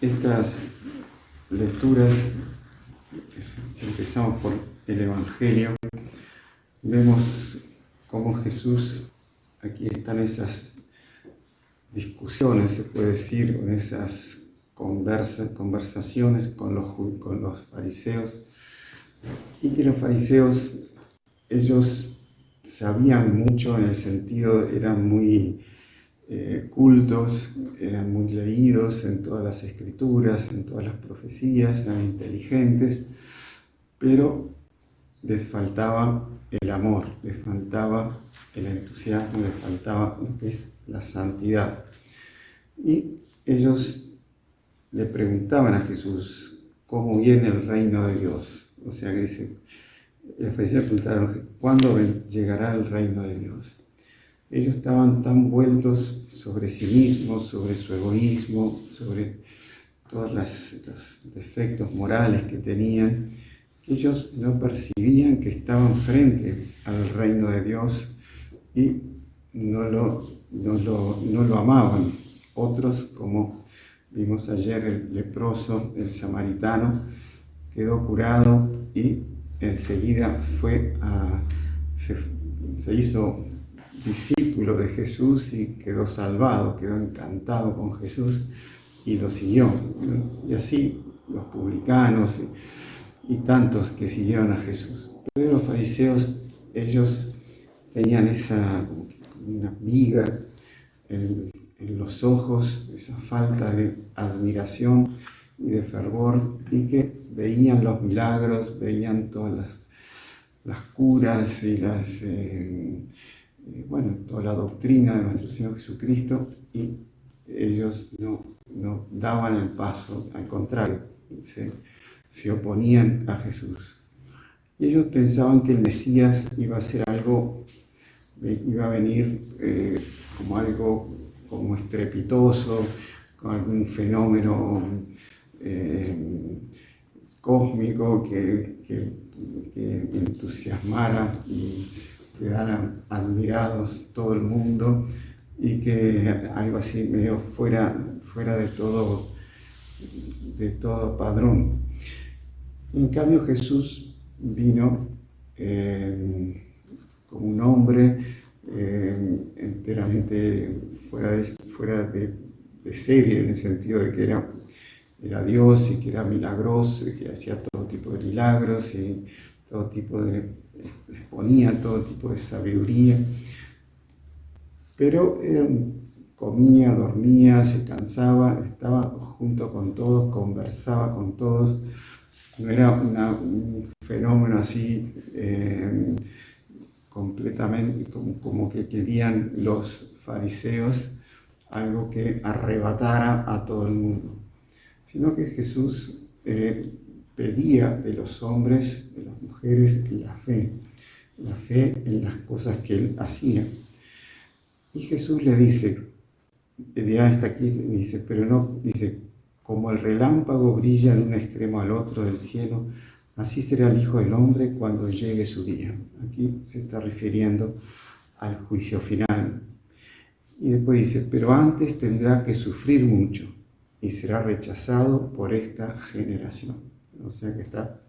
estas lecturas, si empezamos por el Evangelio, vemos cómo Jesús, aquí están esas discusiones, se puede decir, en esas conversaciones con los fariseos, y que los fariseos, ellos sabían mucho en el sentido, eran muy cultos, eran muy leídos en todas las escrituras, en todas las profecías, eran inteligentes, pero les faltaba el amor, les faltaba el entusiasmo, les faltaba lo que es la santidad. Y ellos le preguntaban a Jesús cómo viene el reino de Dios. O sea que dice, los fariseos preguntaron, ¿cuándo llegará el reino de Dios? Ellos estaban tan vueltos sobre sí mismos, sobre su egoísmo, sobre todos los defectos morales que tenían, que ellos no percibían que estaban frente al reino de Dios y no lo amaban. Otros, como vimos ayer, el leproso, el samaritano, quedó curado y enseguida se hizo discípulo de Jesús y quedó salvado, quedó encantado con Jesús y lo siguió. Y así los publicanos y tantos que siguieron a Jesús. Pero los fariseos, ellos tenían una viga en los ojos, esa falta de admiración y de fervor, y que veían los milagros, veían todas las curas y toda la doctrina de nuestro Señor Jesucristo, y ellos no daban el paso, al contrario, se oponían a Jesús. Y ellos pensaban que el Mesías iba a ser iba a venir como algo como estrepitoso, con algún fenómeno cósmico que entusiasmara y quedaran admirados todo el mundo, y que algo así medio fuera de todo padrón. En cambio, Jesús vino como un hombre enteramente fuera de serie, en el sentido de que era Dios y que era milagroso, y que hacía todo tipo de milagros y exponía todo tipo de sabiduría. Pero comía, dormía, se cansaba, estaba junto con todos, conversaba con todos. No era un fenómeno así completamente como que querían los fariseos, algo que arrebatara a todo el mundo, sino que Jesús pedía de los hombres, de las mujeres, la fe en las cosas que él hacía. Y Jesús le dice, dirá hasta aquí, dice, pero no, dice, como el relámpago brilla de un extremo al otro del cielo, así será el Hijo del Hombre cuando llegue su día. Aquí se está refiriendo al juicio final. Y después dice, pero antes tendrá que sufrir mucho y será rechazado por esta generación. O sea que está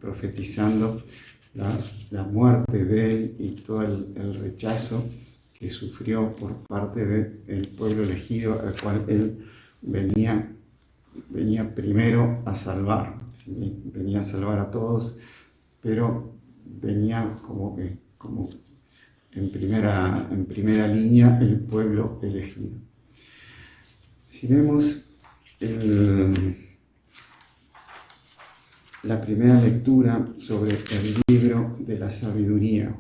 profetizando la muerte de él y todo el rechazo que sufrió por parte del pueblo elegido, al cual él venía primero a salvar. ¿Sí? Venía a salvar a todos, pero venía como en primera línea el pueblo elegido. Si vemos la primera lectura sobre el libro de la sabiduría.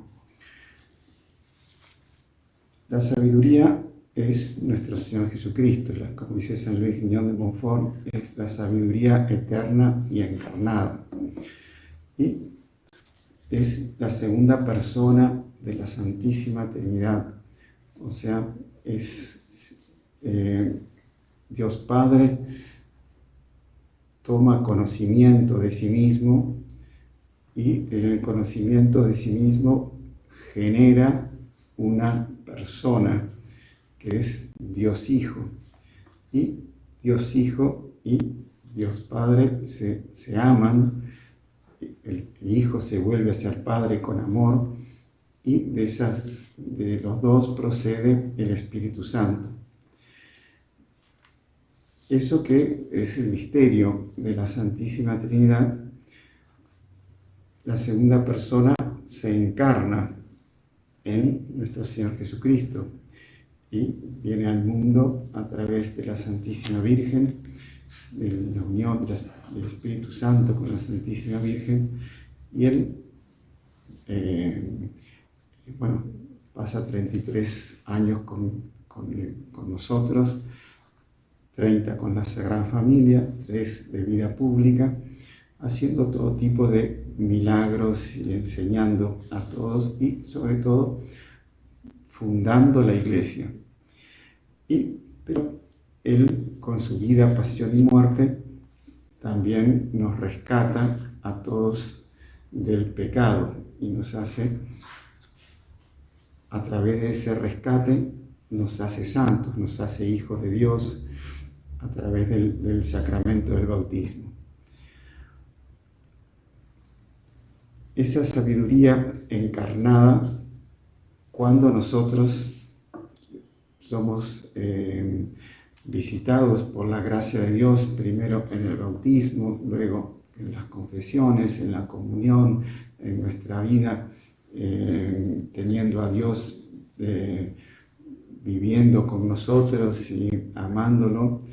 La sabiduría es nuestro Señor Jesucristo, como dice San Luis Guiñón de Montfort, es la sabiduría eterna y encarnada. Y es la segunda persona de la Santísima Trinidad, o sea, es Dios Padre, toma conocimiento de sí mismo y en el conocimiento de sí mismo genera una persona que es Dios Hijo. Y Dios Hijo y Dios Padre se aman, el Hijo se vuelve hacia el Padre con amor, y de los dos procede el Espíritu Santo. Eso que es el misterio de la Santísima Trinidad, la segunda persona se encarna en nuestro Señor Jesucristo y viene al mundo a través de la Santísima Virgen, de la unión del Espíritu Santo con la Santísima Virgen, y Él pasa 33 años con nosotros, 30 con la Sagrada Familia, 3 de vida pública, haciendo todo tipo de milagros y enseñando a todos y sobre todo fundando la Iglesia. Pero Él, con su vida, pasión y muerte, también nos rescata a todos del pecado y nos hace, a través de ese rescate, nos hace santos, nos hace hijos de Dios a través del sacramento del bautismo. Esa sabiduría encarnada, cuando nosotros somos visitados por la gracia de Dios, primero en el bautismo, luego en las confesiones, en la comunión, en nuestra vida, teniendo a Dios viviendo con nosotros y amándolo,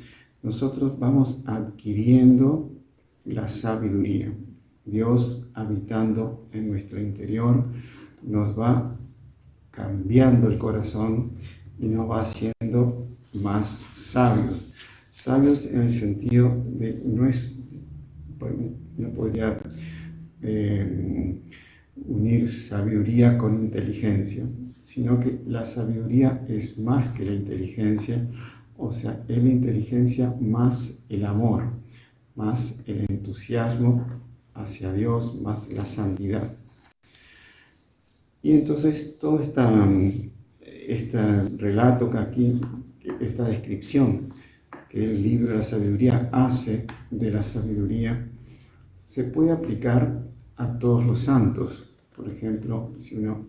nosotros vamos adquiriendo la sabiduría. Dios, habitando en nuestro interior, nos va cambiando el corazón y nos va haciendo más sabios. Sabios en el sentido de no podría unir sabiduría con inteligencia, sino que la sabiduría es más que la inteligencia, o sea, es la inteligencia más el amor, más el entusiasmo hacia Dios, más la santidad. Y entonces todo este relato que aquí, esta descripción que el libro de la sabiduría hace de la sabiduría, se puede aplicar a todos los santos. Por ejemplo, si uno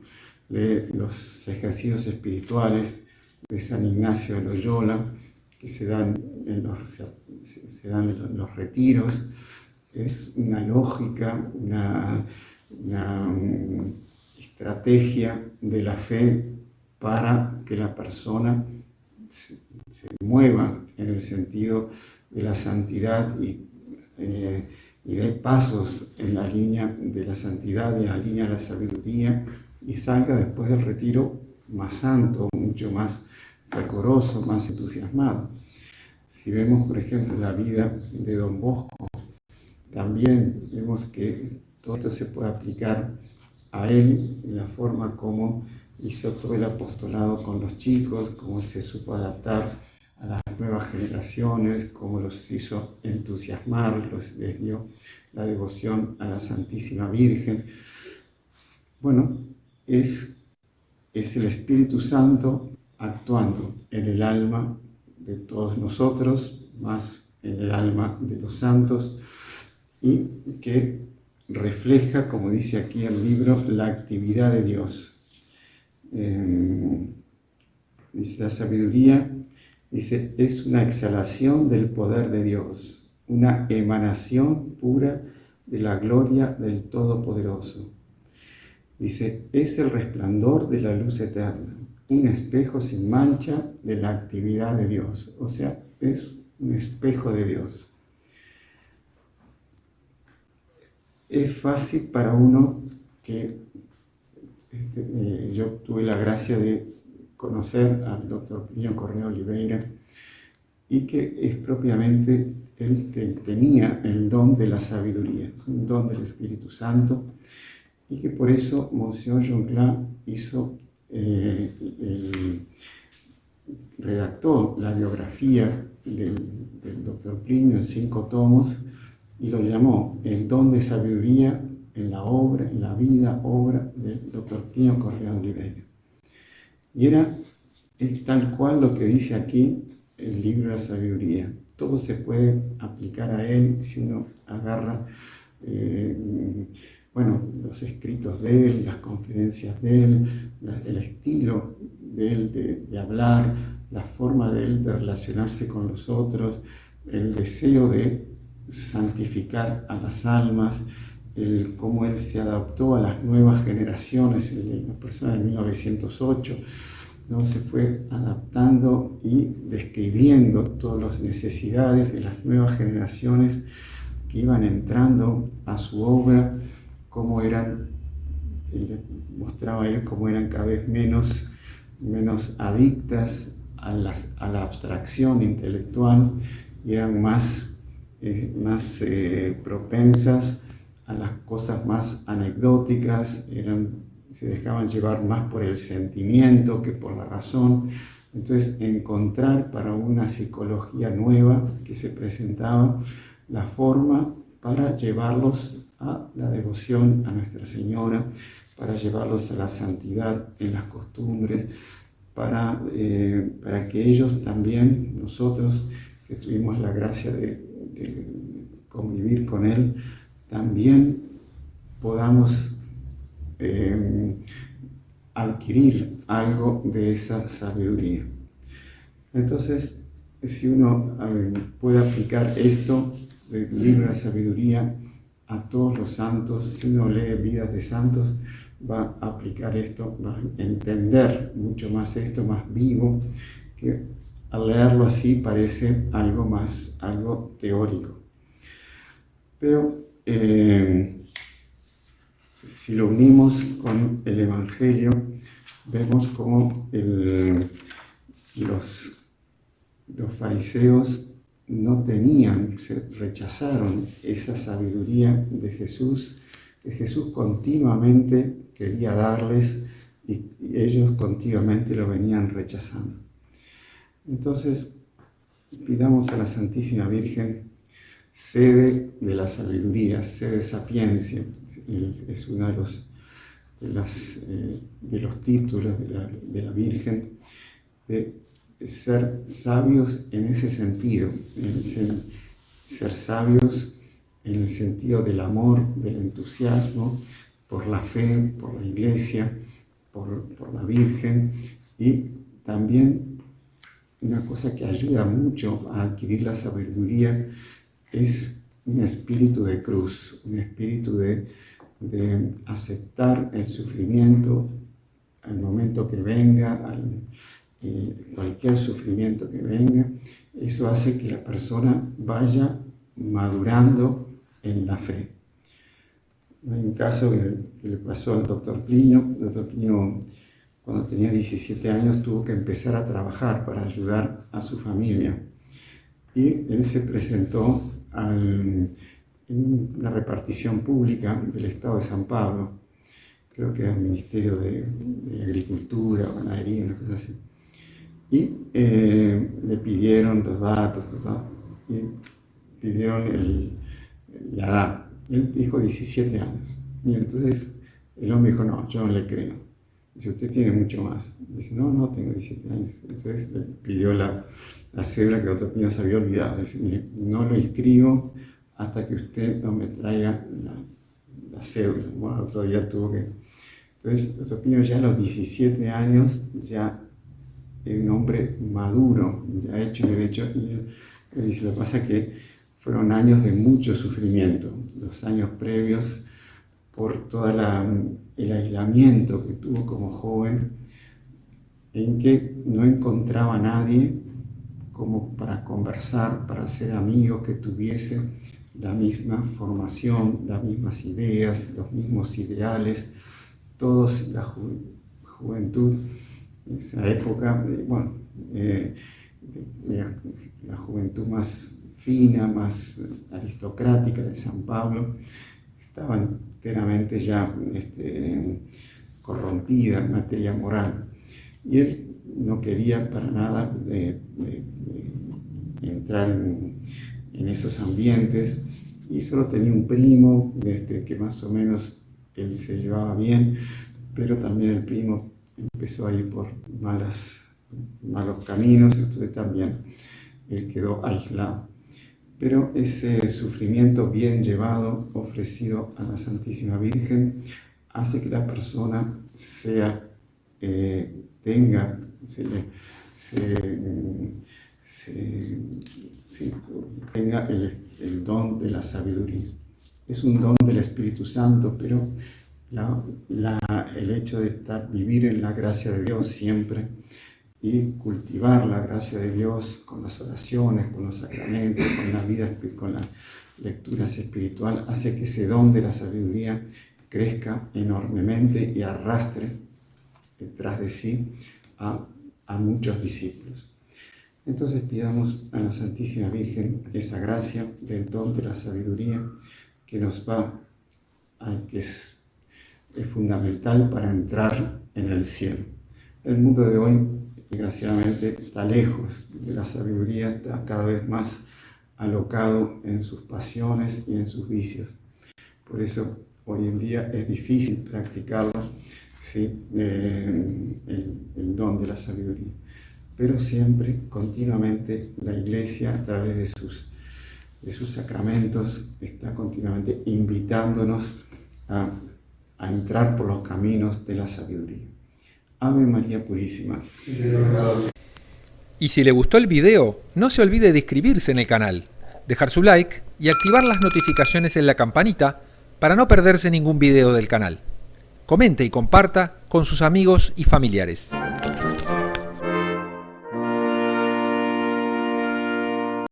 lee los ejercicios espirituales de San Ignacio de Loyola, que se dan en los retiros, es una lógica, una estrategia de la fe para que la persona se mueva en el sentido de la santidad y dé pasos en la línea de la santidad y en la línea de la sabiduría y salga después del retiro más santo, mucho más fervoroso, más entusiasmado. Si vemos, por ejemplo, la vida de Don Bosco, también vemos que todo esto se puede aplicar a él en la forma como hizo todo el apostolado con los chicos, cómo se supo adaptar a las nuevas generaciones, cómo los hizo entusiasmar, les dio la devoción a la Santísima Virgen. Bueno, es el Espíritu Santo actuando en el alma de todos nosotros, más en el alma de los santos, y que refleja, como dice aquí el libro, la actividad de Dios. Dice la sabiduría, es una exhalación del poder de Dios, una emanación pura de la gloria del Todopoderoso. Dice, es el resplandor de la luz eterna, un espejo sin mancha de la actividad de Dios. O sea, es un espejo de Dios. Es fácil para uno que yo tuve la gracia de conocer al doctor Plinio Correa Oliveira y que es propiamente, él tenía el don de la sabiduría, es un don del Espíritu Santo, y que por eso Monseñor Jonglá redactó la biografía del doctor Plinio en 5 tomos y lo llamó el don de sabiduría en la obra, en la vida, obra del doctor Plinio Correa Oliveira. Y es tal cual lo que dice aquí el libro de la sabiduría. Todo se puede aplicar a él si uno agarra los escritos de él, las conferencias de él, el estilo de él de hablar, la forma de él de relacionarse con los otros, el deseo de santificar a las almas, cómo él se adaptó a las nuevas generaciones, la persona de 1908, ¿no? Se fue adaptando y describiendo todas las necesidades de las nuevas generaciones que iban entrando a su obra, cómo eran, mostraba él cómo eran cada vez menos adictas a la abstracción intelectual y eran más propensas a las cosas más anecdóticas, se dejaban llevar más por el sentimiento que por la razón. Entonces, encontrar para una psicología nueva que se presentaba la forma para llevarlos a la devoción a Nuestra Señora, para llevarlos a la santidad en las costumbres, para que ellos también, nosotros que tuvimos la gracia de convivir con Él, también podamos adquirir algo de esa sabiduría. Entonces, si uno puede aplicar esto del libro de la sabiduría a todos los santos, si uno lee vidas de santos, va a aplicar esto, va a entender mucho más esto, más vivo, que al leerlo así parece algo teórico. Pero si lo unimos con el Evangelio, vemos cómo los fariseos rechazaron esa sabiduría de Jesús, que Jesús continuamente quería darles y ellos continuamente lo venían rechazando. Entonces, pidamos a la Santísima Virgen sede de la sabiduría, sede de sapiencia. Es uno de los títulos de la Virgen, de ser sabios en ese sentido, ser sabios en el sentido del amor, del entusiasmo, por la fe, por la Iglesia, por la Virgen, y también una cosa que ayuda mucho a adquirir la sabiduría es un espíritu de cruz, un espíritu de aceptar el sufrimiento al momento que venga, cualquier sufrimiento que venga. Eso hace que la persona vaya madurando en la fe. Hay un caso que le pasó al doctor Plinio. El doctor Plinio, cuando tenía 17 años, tuvo que empezar a trabajar para ayudar a su familia. Y él se presentó en la repartición pública del Estado de San Pablo, creo que era el Ministerio de Agricultura, Ganadería, una cosa así. Y le pidieron los datos, y pidieron la edad. Él dijo 17 años. Y entonces el hombre dijo, no, yo no le creo. Dice, usted tiene mucho más. Dice, no, tengo 17 años. Entonces le pidió la cédula que otro niño se había olvidado. Dice, mire, no lo inscribo hasta que usted no me traiga la cédula. Bueno, otro día tuvo que... Entonces, otro niño ya a los 17 años, ya es un hombre maduro, ya hecho y derecho. Y dice, lo que pasa es que fueron años de mucho sufrimiento, los años previos, por todo el aislamiento que tuvo como joven, en que no encontraba a nadie como para conversar, para ser amigos que tuviese la misma formación, las mismas ideas, los mismos ideales, todos la juventud, esa época, la juventud más fina, más aristocrática de San Pablo, estaba enteramente ya corrompida en materia moral. Y él no quería para nada entrar en esos ambientes, y solo tenía un primo que más o menos él se llevaba bien, pero también el primo empezó a ir por malas malos caminos, entonces también él quedó aislado. Pero ese sufrimiento bien llevado, ofrecido a la Santísima Virgen, hace que la persona tenga el don de la sabiduría. Es un don del Espíritu Santo, pero el hecho de vivir en la gracia de Dios siempre y cultivar la gracia de Dios con las oraciones, con los sacramentos, con la vida, con las lecturas espirituales, hace que ese don de la sabiduría crezca enormemente y arrastre detrás de sí a muchos discípulos. Entonces pidamos a la Santísima Virgen esa gracia del don de la sabiduría que es fundamental para entrar en el cielo. El mundo de hoy, desgraciadamente, está lejos de la sabiduría, está cada vez más alocado en sus pasiones y en sus vicios. Por eso hoy en día es difícil practicarlo, ¿sí? El don de la sabiduría. Pero siempre, continuamente, la Iglesia, a través de sus sacramentos, está continuamente invitándonos a entrar por los caminos de la sabiduría. Ave María Purísima. Y si le gustó el video, no se olvide de inscribirse en el canal, dejar su like y activar las notificaciones en la campanita para no perderse ningún video del canal. Comente y comparta con sus amigos y familiares.